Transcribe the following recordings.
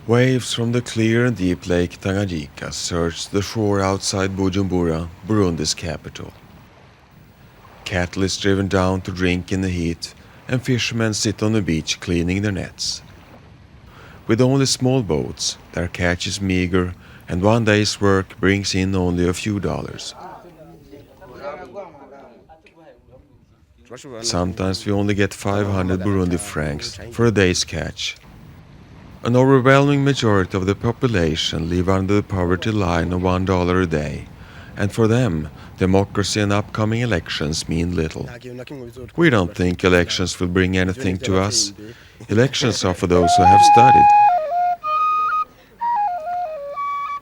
Waves from the clear and deep Lake Tanganyika surge the shore outside Bujumbura, Burundi's capital. Cattle is driven down to drink in the heat, and fishermen sit on the beach cleaning their nets. With only small boats, their catch is meager, and one day's work brings in only a few dollars. Sometimes we only get 500 Burundi francs for a day's catch. An overwhelming majority of the population live under the poverty line of $1 a day, and for them, democracy and upcoming elections mean little. We don't think elections will bring anything to us. Elections are for those who have studied.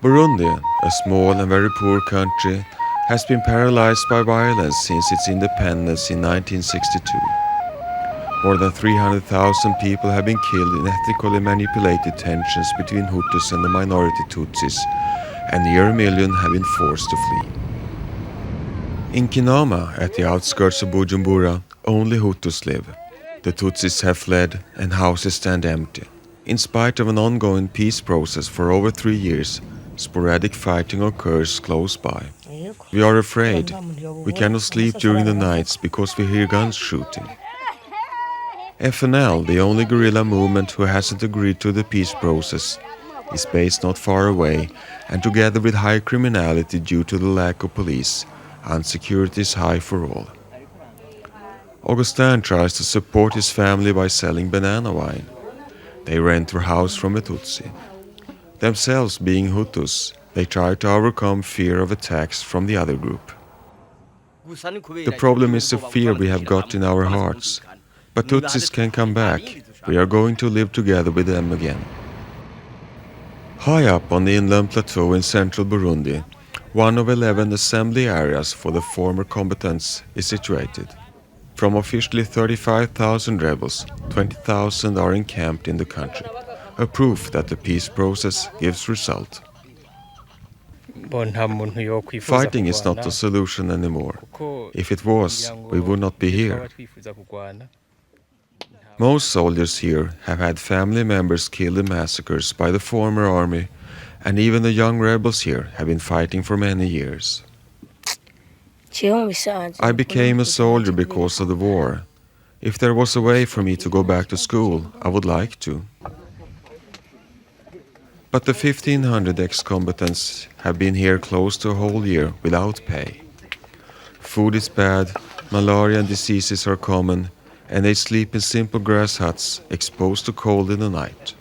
Burundi, a small and very poor country, has been paralyzed by violence since its independence in 1962. More than 300,000 people have been killed in ethnically manipulated tensions between Hutus and the minority Tutsis, and near 1 million have been forced to flee. In Kinama, at the outskirts of Bujumbura, only Hutus live. The Tutsis have fled and houses stand empty. In spite of an ongoing peace process for over 3 years, sporadic fighting occurs close by. We are afraid. We cannot sleep during the nights because we hear guns shooting. FNL, the only guerrilla movement who hasn't agreed to the peace process, is based not far away, and together with high criminality due to the lack of police, insecurity is high for all. Augustin tries to support his family by selling banana wine. They rent their house from a Tutsi. Themselves being Hutus, they try to overcome fear of attacks from the other group. The problem is the fear we have got in our hearts. But Tutsis can come back. We are going to live together with them again. High up on the inland plateau in central Burundi, one of 11 assembly areas for the former combatants is situated. From officially 35,000 rebels, 20,000 are encamped in the country, a proof that the peace process gives result. Fighting is not the solution anymore. If it was, we would not be here. Most soldiers here have had family members killed in massacres by the former army, and even the young rebels here have been fighting for many years. I became a soldier because of the war. If there was a way for me to go back to school, I would like to. But the 1,500 ex-combatants have been here close to a whole year without pay. Food is bad, malaria and diseases are common, and they sleep in simple grass huts exposed to cold in the night.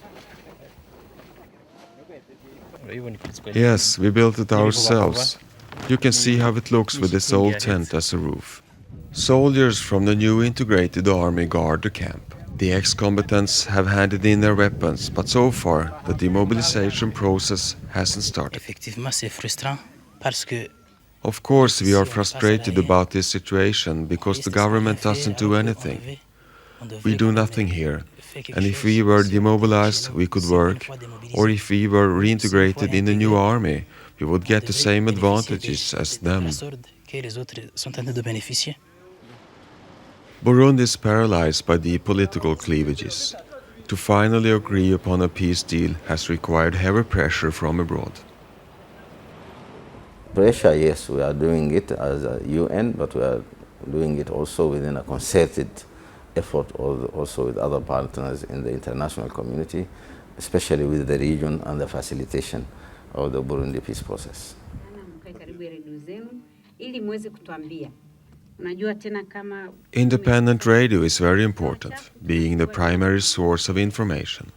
Yes, we built it ourselves. You can see how it looks with this old tent as a roof. Soldiers from the new integrated army guard the camp. The ex-combatants have handed in their weapons, but so far the demobilization process hasn't started. Of course, we are frustrated about this situation because the government doesn't do anything. We do nothing here, and if we were demobilized, we could work, or if we were reintegrated in the new army, we would get the same advantages as them. Burundi is paralyzed by deep political cleavages. To finally agree upon a peace deal has required heavy pressure from abroad. Pressure, yes, we are doing it as a UN, but we are doing it also within a concerted effort, also with other partners in the international community, especially with the region and the facilitation of the Burundi peace process. Independent radio is very important, being the primary source of information.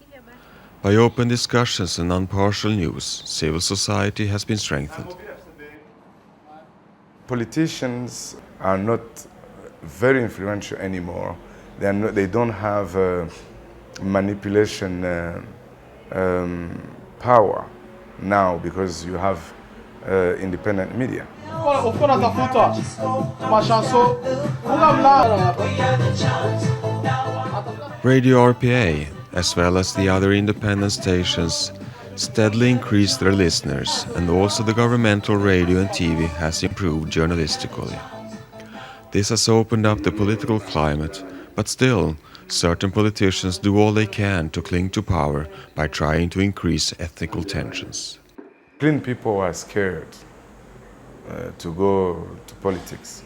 By open discussions and impartial news, civil society has been strengthened. Politicians are not very influential anymore. They don't have manipulation power now because you have independent media. Radio RPA, as well as the other independent stations, steadily increased their listeners, and also the governmental radio and TV has improved journalistically. This has opened up the political climate, but still, certain politicians do all they can to cling to power by trying to increase ethnical tensions. Clean people are scared to go to politics,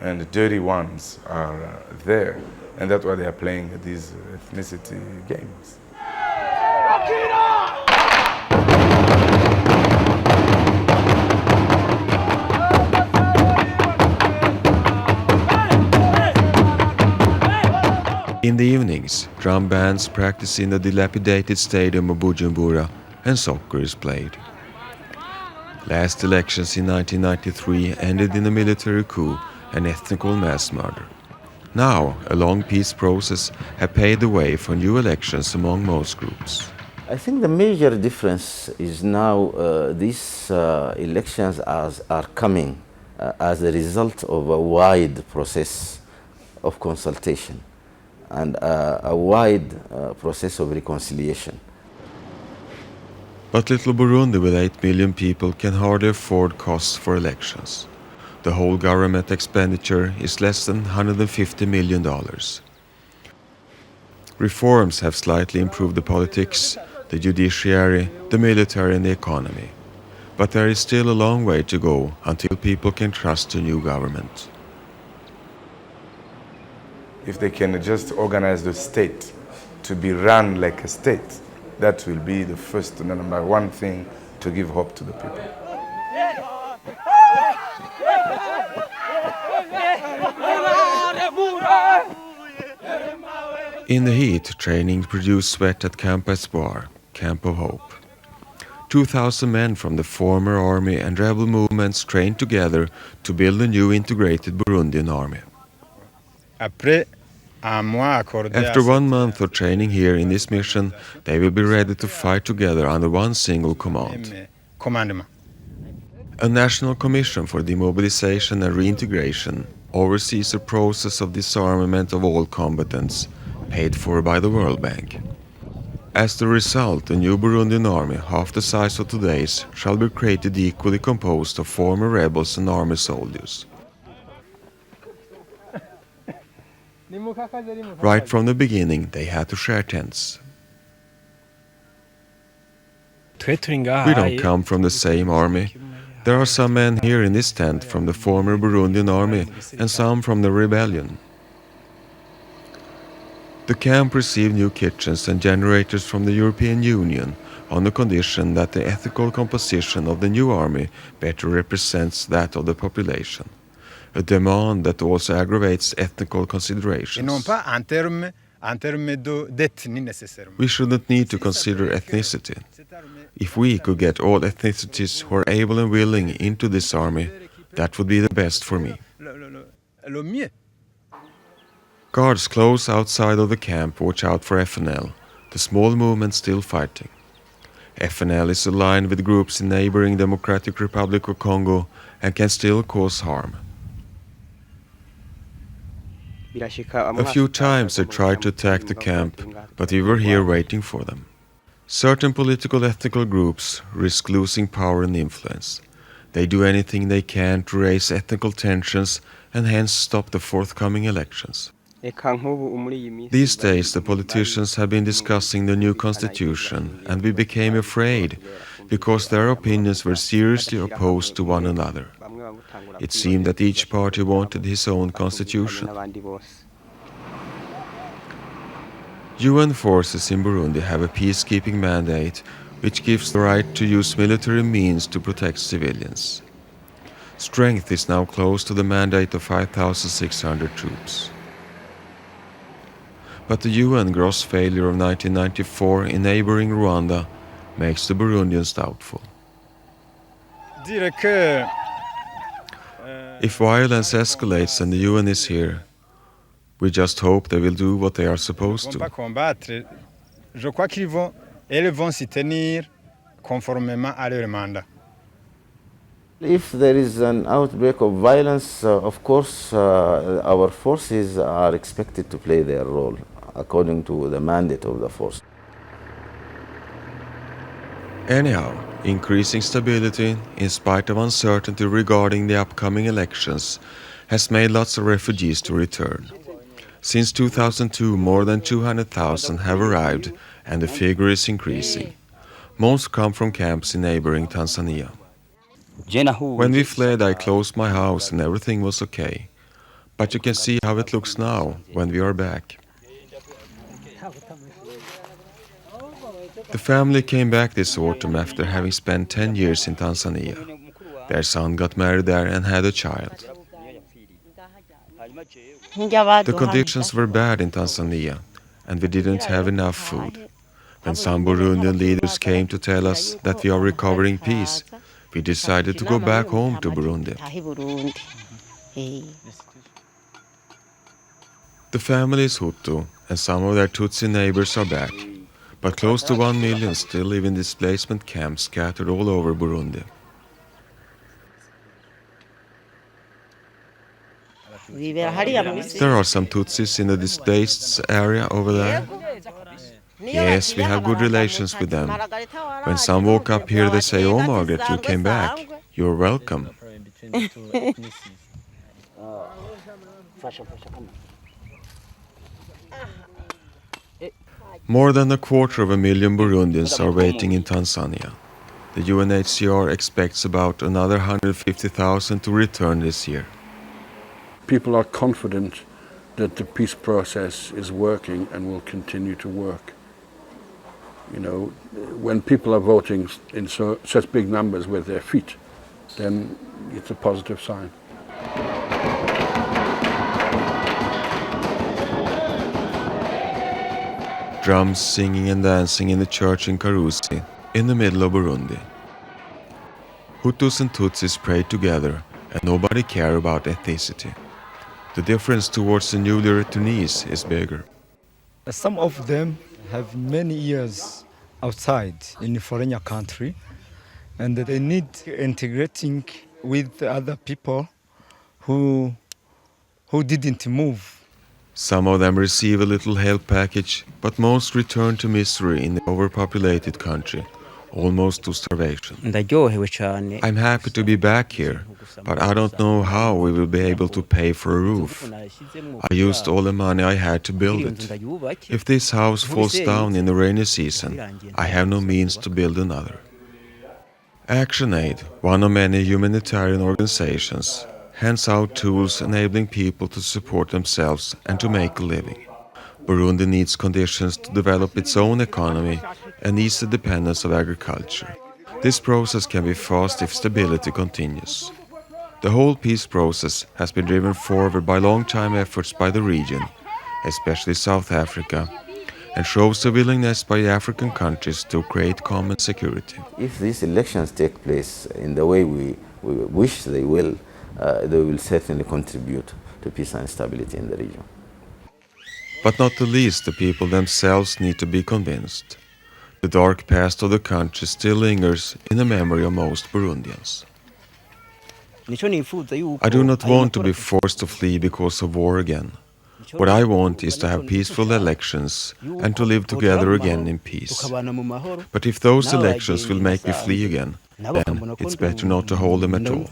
and the dirty ones are there, and that's why they are playing these ethnicity games. In the evenings, drum bands practice in the dilapidated stadium of Bujumbura and soccer is played. Last elections in 1993 ended in a military coup and ethnical mass murder. Now, a long peace process has paved the way for new elections among most groups. I think the major difference is now these elections are coming as a result of a wide process of consultation and a wide process of reconciliation. But little Burundi with 8 million people can hardly afford costs for elections. The whole government expenditure is less than $150 million. Reforms have slightly improved the politics, the judiciary, the military and the economy. But there is still a long way to go until people can trust the new government. If they can just organize the state to be run like a state, that will be the first and number one thing to give hope to the people. In the heat, training produced sweat at Camp Espoir, Camp of Hope. 2,000 men from the former army and rebel movements trained together to build a new integrated Burundian army. After 1 month of training here in this mission, they will be ready to fight together under one single command. A national commission for demobilization and reintegration oversees a process of disarmament of all combatants, paid for by the World Bank. As the result, a new Burundian army, half the size of today's, shall be created equally composed of former rebels and army soldiers. Right from the beginning, they had to share tents. We don't come from the same army. There are some men here in this tent from the former Burundian army and some from the rebellion. The camp received new kitchens and generators from the European Union on the condition that the ethical composition of the new army better represents that of the population. A demand that also aggravates ethnical considerations. We shouldn't need to consider ethnicity. If we could get all ethnicities who are able and willing into this army, that would be the best for me. Guards close outside of the camp watch out for FNL, the small movement still fighting. FNL is aligned with groups in neighboring Democratic Republic of Congo and can still cause harm. A few times they tried to attack the camp, but we were here waiting for them. Certain political ethnical groups risk losing power and influence. They do anything they can to raise ethnical tensions and hence stop the forthcoming elections. These days the politicians have been discussing the new constitution and we became afraid because their opinions were seriously opposed to one another. It seemed that each party wanted his own constitution. UN forces in Burundi have a peacekeeping mandate which gives the right to use military means to protect civilians. Strength is now close to the mandate of 5,600 troops. But the UN gross failure of 1994 in neighboring Rwanda makes the Burundians doubtful. If violence escalates and the UN is here, we just hope they will do what they are supposed to. If there is an outbreak of violence, of course, our forces are expected to play their role according to the mandate of the force. Anyhow, increasing stability, in spite of uncertainty regarding the upcoming elections, has made lots of refugees to return. Since 2002, more than 200,000 have arrived, and the figure is increasing. Most come from camps in neighboring Tanzania. When we fled, I closed my house and everything was okay. But you can see how it looks now when we are back. The family came back this autumn after having spent 10 years in Tanzania. Their son got married there and had a child. The conditions were bad in Tanzania, and we didn't have enough food. When some Burundian leaders came to tell us that we are recovering peace, we decided to go back home to Burundi. The family is Hutu, and some of their Tutsi neighbors are back, but close to 1 million still live in displacement camps scattered all over Burundi. There are some Tutsis in the displaced area over there. Yes, we have good relations with them. When some walk up here, they say, "Oh, Margaret, you came back. You're welcome." More than 250,000 Burundians are waiting in Tanzania. The UNHCR expects about another 150,000 to return this year. People are confident that the peace process is working and will continue to work. You know, when people are voting in such big numbers with their feet, then it's a positive sign. Drums, singing and dancing in the church in Karusi, in the middle of Burundi. Hutus and Tutsis pray together, and nobody cares about ethnicity. The difference towards the newly returnees is bigger. Some of them have many years outside in a foreign country, and they need integrating with other people who didn't move. Some of them receive a little help package, but most return to misery in the overpopulated country, almost to starvation. I'm happy to be back here, but I don't know how we will be able to pay for a roof. I used all the money I had to build it. If this house falls down in the rainy season, I have no means to build another. ActionAid, one of many humanitarian organizations, hands out tools enabling people to support themselves and to make a living. Burundi needs conditions to develop its own economy and ease the dependence of agriculture. This process can be fast if stability continues. The whole peace process has been driven forward by long-time efforts by the region, especially South Africa, and shows the willingness by African countries to create common security. If these elections take place in the way we wish they will certainly contribute to peace and stability in the region. But not the least, the people themselves need to be convinced. The dark past of the country still lingers in the memory of most Burundians. I do not want to be forced to flee because of war again. What I want is to have peaceful elections and to live together again in peace. But if those elections will make me flee again, then it's better not to hold them at all.